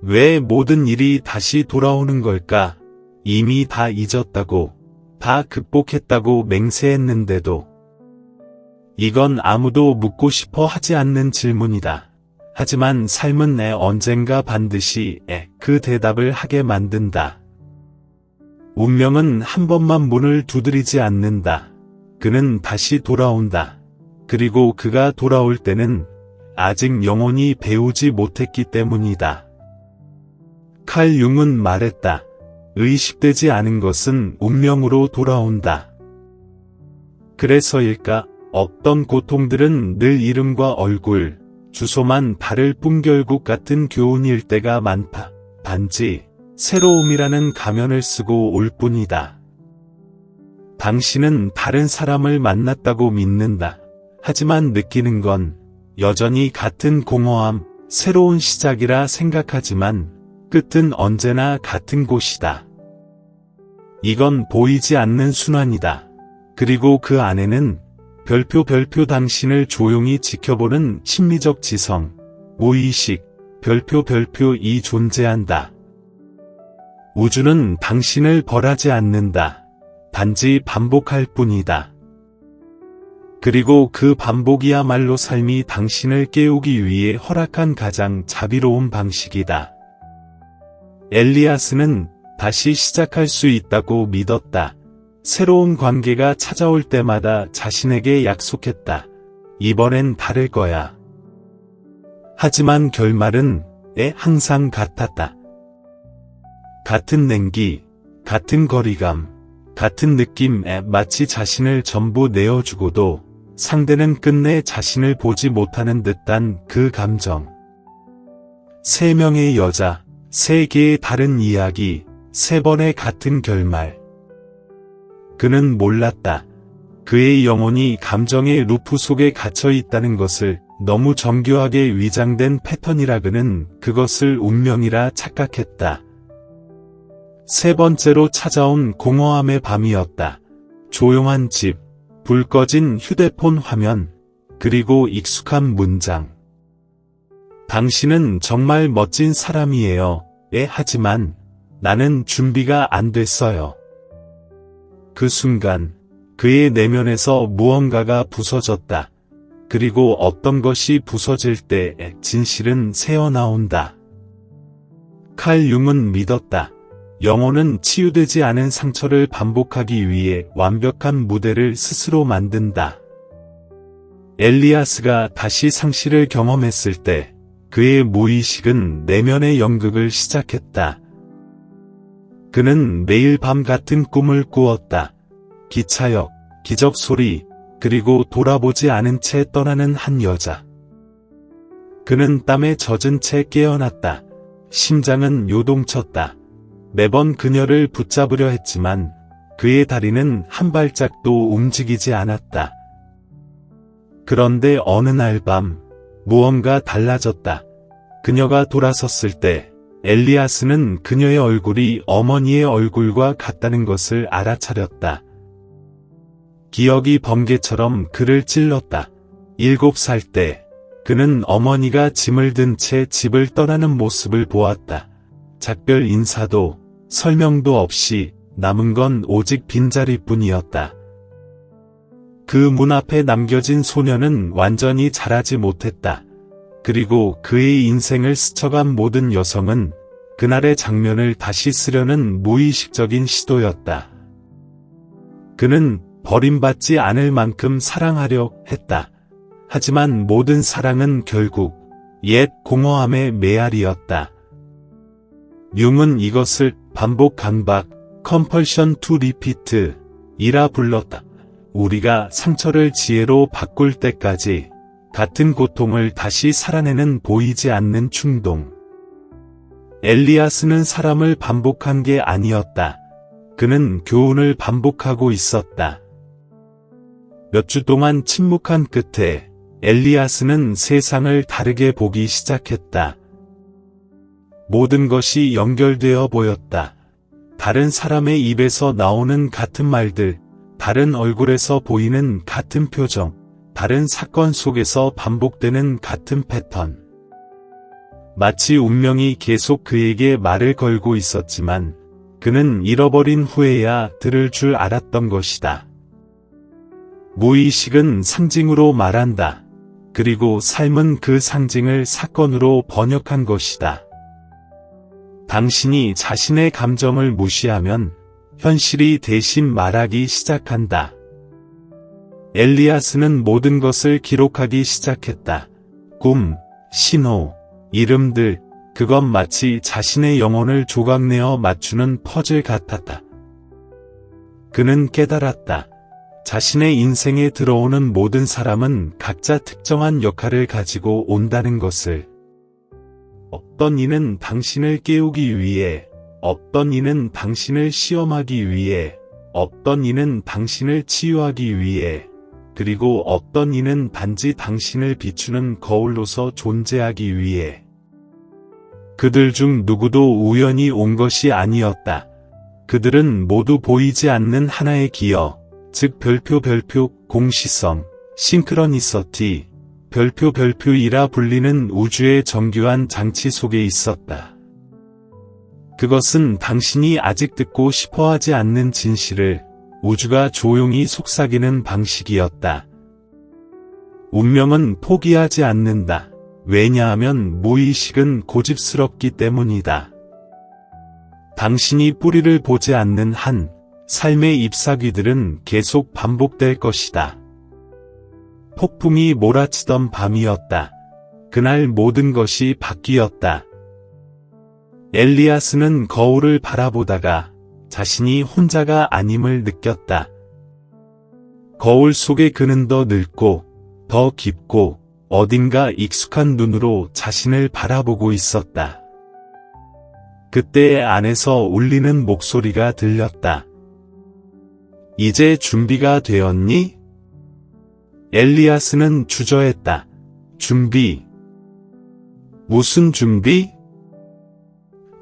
왜 모든 일이 다시 돌아오는 걸까? 이미 다 잊었다고, 다 극복했다고 맹세했는데도. 이건 아무도 묻고 싶어 하지 않는 질문이다. 하지만 삶은 언젠가 반드시 그 대답을 하게 만든다. 운명은 한 번만 문을 두드리지 않는다. 그는 다시 돌아온다. 그리고 그가 돌아올 때는 아직 영원히 배우지 못했기 때문이다. 칼 융은 말했다. 의식되지 않은 것은 운명으로 돌아온다. 그래서일까? 어떤 고통들은 늘 이름과 얼굴, 주소만 다를 뿐 결국 같은 교훈일 때가 많다. 단지 새로움이라는 가면을 쓰고 올 뿐이다. 당신은 다른 사람을 만났다고 믿는다. 하지만 느끼는 건 여전히 같은 공허함, 새로운 시작이라 생각하지만 끝은 언제나 같은 곳이다. 이건 보이지 않는 순환이다. 그리고 그 안에는 별표 당신을 조용히 지켜보는 심리적 지성, 무의식, 별표이 존재한다. 우주는 당신을 벌하지 않는다. 단지 반복할 뿐이다. 그리고 그 반복이야말로 삶이 당신을 깨우기 위해 허락한 가장 자비로운 방식이다. 엘리아스는 다시 시작할 수 있다고 믿었다. 새로운 관계가 찾아올 때마다 자신에게 약속했다. 이번엔 다를 거야. 하지만 결말은 항상 같았다. 같은 냉기, 같은 거리감, 같은 느낌, 마치 자신을 전부 내어주고도 상대는 끝내 자신을 보지 못하는 듯한 그 감정. 3명의 여자, 3개의 다른 이야기, 3번의 같은 결말. 그는 몰랐다. 그의 영혼이 감정의 루프 속에 갇혀 있다는 것을, 너무 정교하게 위장된 패턴이라. 그는 그것을 운명이라 착각했다. 3번째로 찾아온 공허함의 밤이었다. 조용한 집, 불 꺼진 휴대폰 화면, 그리고 익숙한 문장. 당신은 정말 멋진 사람이에요. 하지만 나는 준비가 안 됐어요. 그 순간 그의 내면에서 무언가가 부서졌다. 그리고 어떤 것이 부서질 때 진실은 새어나온다. 칼 융은 믿었다. 영혼은 치유되지 않은 상처를 반복하기 위해 완벽한 무대를 스스로 만든다. 엘리아스가 다시 상실을 경험했을 때 그의 무의식은 내면의 연극을 시작했다. 그는 매일 밤 같은 꿈을 꾸었다. 기차역, 기적 소리, 그리고 돌아보지 않은 채 떠나는 한 여자. 그는 땀에 젖은 채 깨어났다. 심장은 요동쳤다. 매번 그녀를 붙잡으려 했지만 그의 다리는 한 발짝도 움직이지 않았다. 그런데 어느 날 밤 무언가 달라졌다. 그녀가 돌아섰을 때 엘리아스는 그녀의 얼굴이 어머니의 얼굴과 같다는 것을 알아차렸다. 기억이 번개처럼 그를 찔렀다. 7살 때 그는 어머니가 짐을 든 채 집을 떠나는 모습을 보았다. 작별 인사도 설명도 없이 남은 건 오직 빈자리뿐이었다. 그 문 앞에 남겨진 소녀는 완전히 자라지 못했다. 그리고 그의 인생을 스쳐간 모든 여성은 그날의 장면을 다시 쓰려는 무의식적인 시도였다. 그는 버림받지 않을 만큼 사랑하려 했다. 하지만 모든 사랑은 결국 옛 공허함의 메아리였다. 융은 이것을 반복 강박, compulsion to repeat 이라 불렀다. 우리가 상처를 지혜로 바꿀 때까지 같은 고통을 다시 살아내는 보이지 않는 충동. 엘리아스는 사람을 반복한 게 아니었다. 그는 교훈을 반복하고 있었다. 몇 주 동안 침묵한 끝에 엘리아스는 세상을 다르게 보기 시작했다. 모든 것이 연결되어 보였다. 다른 사람의 입에서 나오는 같은 말들, 다른 얼굴에서 보이는 같은 표정, 다른 사건 속에서 반복되는 같은 패턴. 마치 운명이 계속 그에게 말을 걸고 있었지만 그는 잃어버린 후에야 들을 줄 알았던 것이다. 무의식은 상징으로 말한다. 그리고 삶은 그 상징을 사건으로 번역한 것이다. 당신이 자신의 감정을 무시하면 현실이 대신 말하기 시작한다. 엘리아스는 모든 것을 기록하기 시작했다. 꿈, 신호, 이름들, 그건 마치 자신의 영혼을 조각내어 맞추는 퍼즐 같았다. 그는 깨달았다. 자신의 인생에 들어오는 모든 사람은 각자 특정한 역할을 가지고 온다는 것을. 어떤 이는 당신을 깨우기 위해, 어떤 이는 당신을 시험하기 위해, 어떤 이는 당신을 치유하기 위해, 그리고 어떤 이는 단지 당신을 비추는 거울로서 존재하기 위해. 그들 중 누구도 우연히 온 것이 아니었다. 그들은 모두 보이지 않는 하나의 기여, 즉 별표, 공시성, 싱크러니서티, 별표이라 불리는 우주의 정교한 장치 속에 있었다. 그것은 당신이 아직 듣고 싶어하지 않는 진실을 우주가 조용히 속삭이는 방식이었다. 운명은 포기하지 않는다. 왜냐하면 무의식은 고집스럽기 때문이다. 당신이 뿌리를 보지 않는 한, 삶의 잎사귀들은 계속 반복될 것이다. 폭풍이 몰아치던 밤이었다. 그날 모든 것이 바뀌었다. 엘리아스는 거울을 바라보다가 자신이 혼자가 아님을 느꼈다. 거울 속에 그는 더 늙고, 더 깊고, 어딘가 익숙한 눈으로 자신을 바라보고 있었다. 그때 안에서 울리는 목소리가 들렸다. 이제 준비가 되었니? 엘리아스는 주저했다. 준비? 무슨 준비?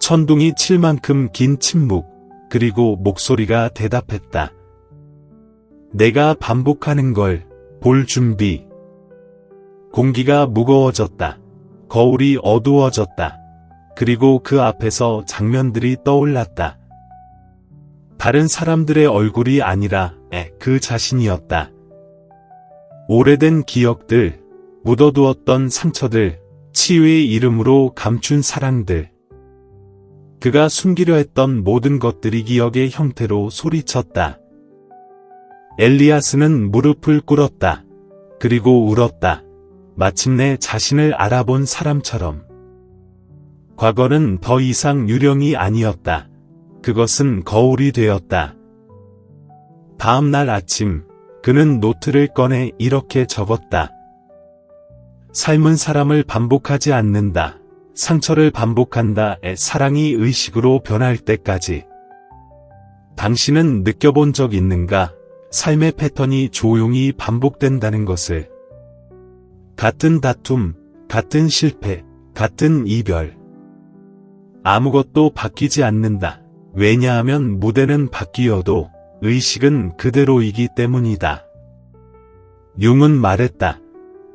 천둥이 칠 만큼 긴 침묵, 그리고 목소리가 대답했다. 내가 반복하는 걸 볼 준비. 공기가 무거워졌다. 거울이 어두워졌다. 그리고 그 앞에서 장면들이 떠올랐다. 다른 사람들의 얼굴이 아니라 그 자신이었다. 오래된 기억들, 묻어두었던 상처들, 치유의 이름으로 감춘 사랑들. 그가 숨기려 했던 모든 것들이 기억의 형태로 소리쳤다. 엘리아스는 무릎을 꿇었다. 그리고 울었다. 마침내 자신을 알아본 사람처럼. 과거는 더 이상 유령이 아니었다. 그것은 거울이 되었다. 다음 날 아침, 그는 노트를 꺼내 이렇게 적었다. 삶은 사람을 반복하지 않는다. 상처를 반복한다. 사랑이 의식으로 변할 때까지. 당신은 느껴본 적 있는가? 삶의 패턴이 조용히 반복된다는 것을. 같은 다툼, 같은 실패, 같은 이별. 아무것도 바뀌지 않는다. 왜냐하면 무대는 바뀌어도 의식은 그대로이기 때문이다. 융은 말했다.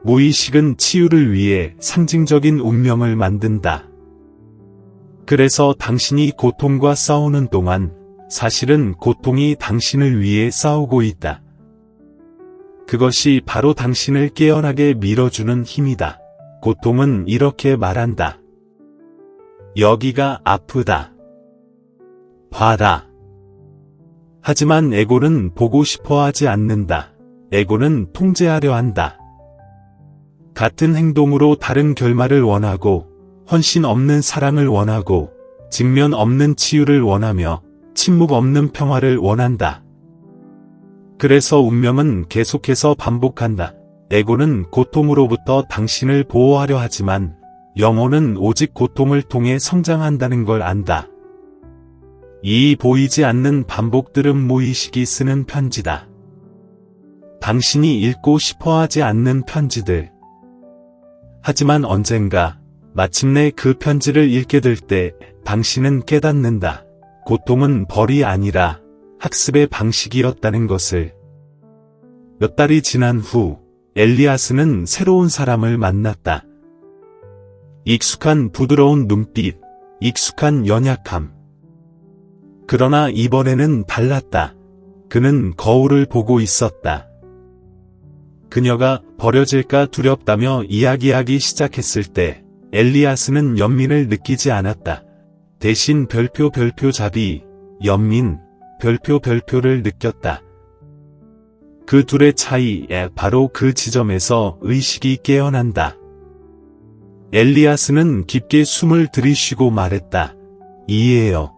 무의식은 치유를 위해 상징적인 운명을 만든다. 그래서 당신이 고통과 싸우는 동안 사실은 고통이 당신을 위해 싸우고 있다. 그것이 바로 당신을 깨어나게 밀어주는 힘이다. 고통은 이렇게 말한다. 여기가 아프다. 봐라. 하지만 에고는 보고 싶어 하지 않는다. 에고는 통제하려 한다. 같은 행동으로 다른 결말을 원하고, 헌신 없는 사랑을 원하고, 직면 없는 치유를 원하며, 침묵 없는 평화를 원한다. 그래서 운명은 계속해서 반복한다. 에고는 고통으로부터 당신을 보호하려 하지만, 영혼은 오직 고통을 통해 성장한다는 걸 안다. 이 보이지 않는 반복들은 무의식이 쓰는 편지다. 당신이 읽고 싶어 하지 않는 편지들. 하지만 언젠가 마침내 그 편지를 읽게 될 때 당신은 깨닫는다. 고통은 벌이 아니라 학습의 방식이었다는 것을. 몇 달이 지난 후 엘리아스는 새로운 사람을 만났다. 익숙한 부드러운 눈빛, 익숙한 연약함. 그러나 이번에는 달랐다. 그는 거울을 보고 있었다. 그녀가 버려질까 두렵다며 이야기하기 시작했을 때 엘리아스는 연민을 느끼지 않았다. 대신 별표잡이, 연민, 별표를 느꼈다. 그 둘의 차이에 바로 그 지점에서 의식이 깨어난다. 엘리아스는 깊게 숨을 들이쉬고 말했다. 이해해요.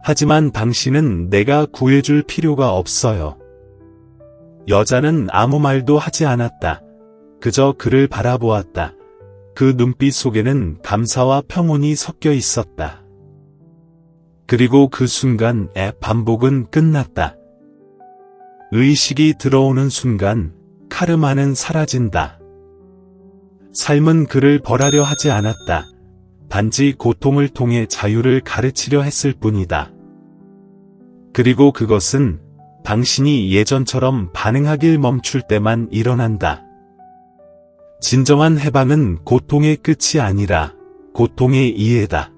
하지만 당신은 내가 구해줄 필요가 없어요. 여자는 아무 말도 하지 않았다. 그저 그를 바라보았다. 그 눈빛 속에는 감사와 평온이 섞여 있었다. 그리고 그 순간의 반복은 끝났다. 의식이 들어오는 순간 카르마는 사라진다. 삶은 그를 벌하려 하지 않았다. 단지 고통을 통해 자유를 가르치려 했을 뿐이다. 그리고 그것은 당신이 예전처럼 반응하길 멈출 때만 일어난다. 진정한 해방은 고통의 끝이 아니라 고통의 이해다.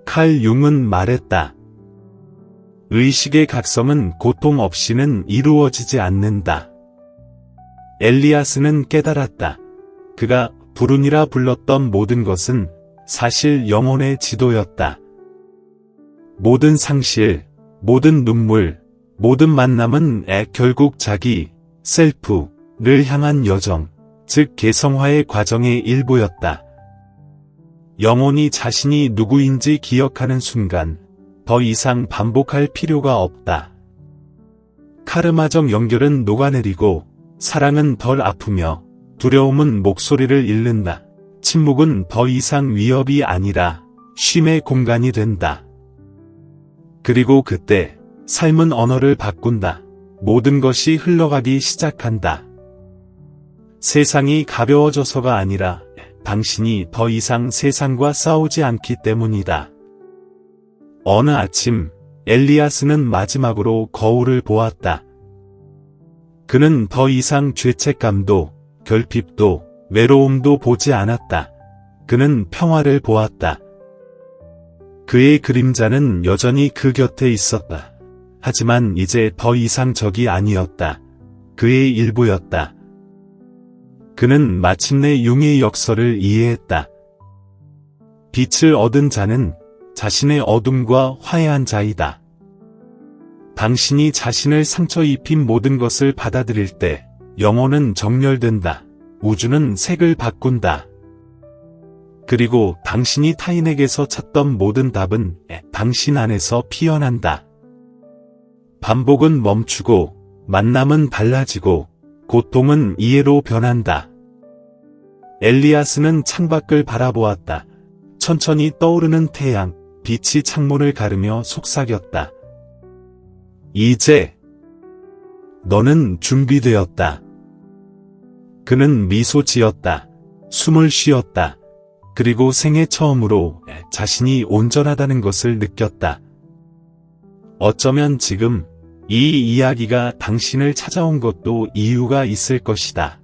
칼 융은 말했다. 의식의 각성은 고통 없이는 이루어지지 않는다. 엘리아스는 깨달았다. 그가 불운이라 불렀던 모든 것은 사실 영혼의 지도였다. 모든 상실, 모든 눈물, 모든 만남은 결국 자기, 셀프를 향한 여정, 즉 개성화의 과정의 일부였다. 영혼이 자신이 누구인지 기억하는 순간 더 이상 반복할 필요가 없다. 카르마적 연결은 녹아내리고 사랑은 덜 아프며 두려움은 목소리를 잃는다. 침묵은 더 이상 위협이 아니라 쉼의 공간이 된다. 그리고 그때 삶은 언어를 바꾼다. 모든 것이 흘러가기 시작한다. 세상이 가벼워져서가 아니라 당신이 더 이상 세상과 싸우지 않기 때문이다. 어느 아침 엘리아스는 마지막으로 거울을 보았다. 그는 더 이상 죄책감도 결핍도 외로움도 보지 않았다. 그는 평화를 보았다. 그의 그림자는 여전히 그 곁에 있었다. 하지만 이제 더 이상 적이 아니었다. 그의 일부였다. 그는 마침내 융의 역설을 이해했다. 빛을 얻은 자는 자신의 어둠과 화해한 자이다. 당신이 자신을 상처 입힌 모든 것을 받아들일 때 영혼은 정렬된다. 우주는 색을 바꾼다. 그리고 당신이 타인에게서 찾던 모든 답은 당신 안에서 피어난다. 반복은 멈추고 만남은 달라지고 고통은 이해로 변한다. 엘리아스는 창밖을 바라보았다. 천천히 떠오르는 태양, 빛이 창문을 가르며 속삭였다. 이제 너는 준비되었다. 그는 미소 지었다. 숨을 쉬었다. 그리고 생애 처음으로 자신이 온전하다는 것을 느꼈다. 어쩌면 지금 이 이야기가 당신을 찾아온 것도 이유가 있을 것이다.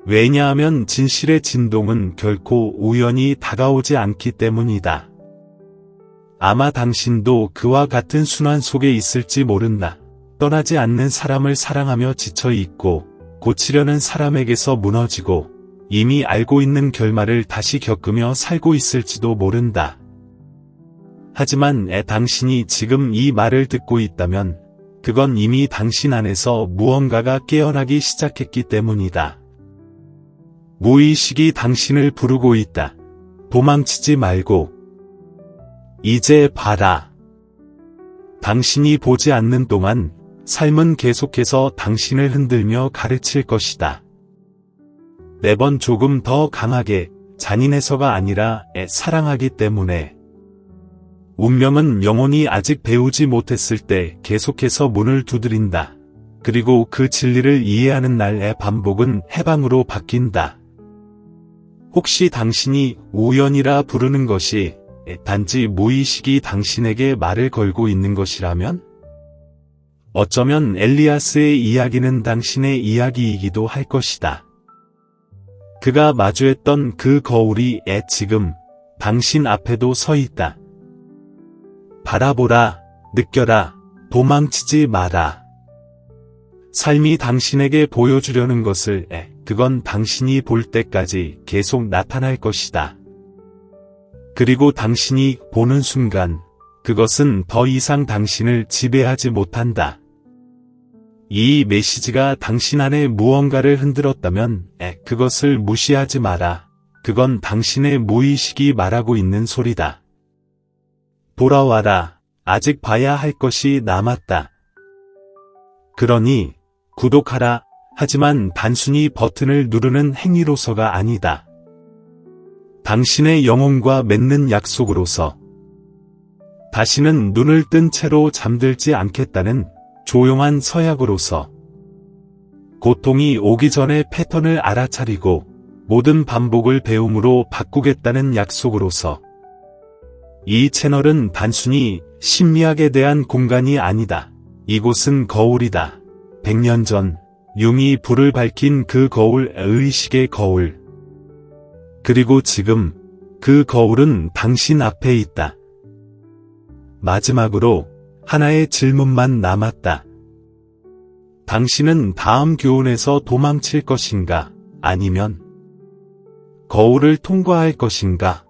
왜냐하면 진실의 진동은 결코 우연히 다가오지 않기 때문이다. 아마 당신도 그와 같은 순환 속에 있을지 모른다. 떠나지 않는 사람을 사랑하며 지쳐있고 고치려는 사람에게서 무너지고 이미 알고 있는 결말을 다시 겪으며 살고 있을지도 모른다. 하지만 당신이 지금 이 말을 듣고 있다면 그건 이미 당신 안에서 무언가가 깨어나기 시작했기 때문이다. 무의식이 당신을 부르고 있다. 도망치지 말고 이제 봐라. 당신이 보지 않는 동안 삶은 계속해서 당신을 흔들며 가르칠 것이다. 매번 조금 더 강하게 잔인해서가 아니라 사랑하기 때문에. 운명은 영혼이 아직 배우지 못했을 때 계속해서 문을 두드린다. 그리고 그 진리를 이해하는 날의 반복은 해방으로 바뀐다. 혹시 당신이 우연이라 부르는 것이 단지 무의식이 당신에게 말을 걸고 있는 것이라면? 어쩌면 엘리아스의 이야기는 당신의 이야기이기도 할 것이다. 그가 마주했던 그 거울이 지금 당신 앞에도 서 있다. 바라보라, 느껴라, 도망치지 마라. 삶이 당신에게 보여주려는 것을 그건 당신이 볼 때까지 계속 나타날 것이다. 그리고 당신이 보는 순간 그것은 더 이상 당신을 지배하지 못한다. 이 메시지가 당신 안에 무언가를 흔들었다면 그것을 무시하지 마라. 그건 당신의 무의식이 말하고 있는 소리다. 돌아와라. 아직 봐야 할 것이 남았다. 그러니 구독하라. 하지만 단순히 버튼을 누르는 행위로서가 아니다. 당신의 영혼과 맺는 약속으로서 다시는 눈을 뜬 채로 잠들지 않겠다는 조용한 서약으로서 고통이 오기 전에 패턴을 알아차리고 모든 반복을 배움으로 바꾸겠다는 약속으로서 이 채널은 단순히 심리학에 대한 공간이 아니다. 이곳은 거울이다. 100년 전 융이 불을 밝힌 그 거울, 의식의 거울. 그리고 지금 그 거울은 당신 앞에 있다. 마지막으로 하나의 질문만 남았다. 당신은 다음 교훈에서 도망칠 것인가? 아니면 거울을 통과할 것인가?